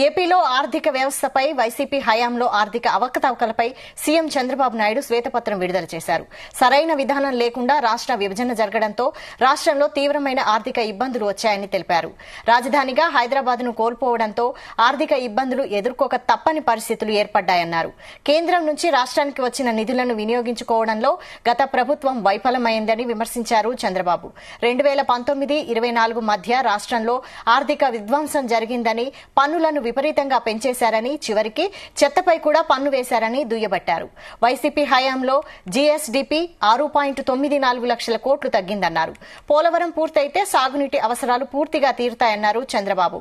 ఏపీలో ఆర్థిక వ్యవస్థపై వైసీపీ హయాంలో ఆర్థిక అవకతవకలపై సీఎం చంద్రబాబు నాయుడు శ్వేతపత్రం విడుదల చేశారు. సరైన విధానం లేకుండా రాష్ట్ర విభజన జరగడంతో రాష్ట్రంలో తీవ్రమైన ఆర్థిక ఇబ్బందులు వచ్చాయని తెలిపారు. రాజధానిగా హైదరాబాద్ను కోల్పోవడంతో ఆర్థిక ఇబ్బందులు ఎదుర్కోక తప్పని పరిస్థితులు ఏర్పడ్డాయన్నారు. కేంద్రం నుంచి రాష్ట్రానికి వచ్చిన నిధులను వినియోగించుకోవడంలో గత ప్రభుత్వం వైఫల్యమైందని విమర్శించారు చంద్రబాబు. 2019-24 మధ్య రాష్ట్రంలో ఆర్థిక విధ్వంసం జరిగిందని, పన్నులను విపరీతంగా పెంచేశారని, చివరికి చెత్తపై కూడా పన్ను వేశారని దుయ్యబట్టారు. వైసీపీ హయాంలో జీఎస్డీపీ 6.94 లక్షల కోట్లు తగ్గిందన్నారు. పోలవరం పూర్తయితే సాగునీటి అవసరాలు పూర్తిగా తీరుతాయన్నారు చంద్రబాబు.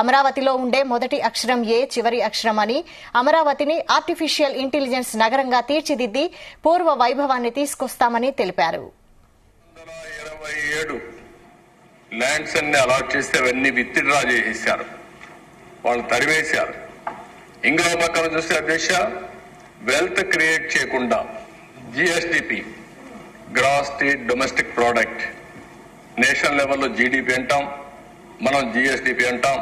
అమరావతిలో ఉండే మొదటి అక్షరం ఏ, చివరి అక్షరం అని, అమరావతిని ఆర్టిఫిషియల్ ఇంటెలిజెన్స్ నగరంగా తీర్చిదిద్ది పూర్వ వైభవాన్ని తీసుకొస్తామని తెలిపారు. ల్యాండ్స్ అన్ని అలాట్ చేస్తే అవన్నీ విత్డ్రా చేసేశారు, వాళ్ళు తరివేశారు. ఇంకో పక్కన చూస్తే అధ్యక్ష, వెల్త్ క్రియేట్ చేయకుండా GSDP, gross state domestic product, national లెవెల్లో జీడిపి అంటాం, మనం జిఎస్డిపి అంటాం.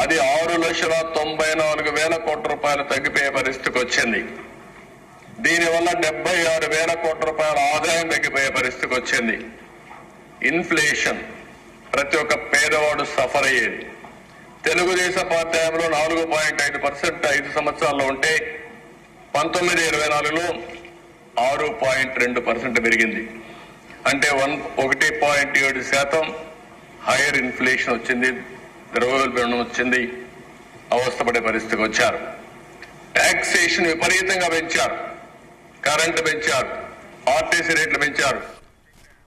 అది 6,94,000 కోట్ల రూపాయలు తగ్గిపోయే పరిస్థితికి వచ్చింది. దీనివల్ల 76,000 కోట్ల రూపాయల ఆదాయం తగ్గిపోయే పరిస్థితికి వచ్చింది. ఇన్ఫ్లేషన్ ప్రతి ఒక్క పేదవాడు సఫర్ అయ్యేది. తెలుగుదేశం పార్టీ 4.5% 5 సంవత్సరాల్లో ఉంటే 19-24లో 6.2% పెరిగింది. అంటే 1.7% హైయర్ ఇన్ఫ్లేషన్ వచ్చింది, ద్రవ్యోల్బణం వచ్చింది, అవస్థపడే పరిస్థితికి వచ్చారు. టాక్సేషన్ విపరీతంగా పెంచారు, కరెంటు పెంచారు, ఆర్టీసీ రేట్లు పెంచారు.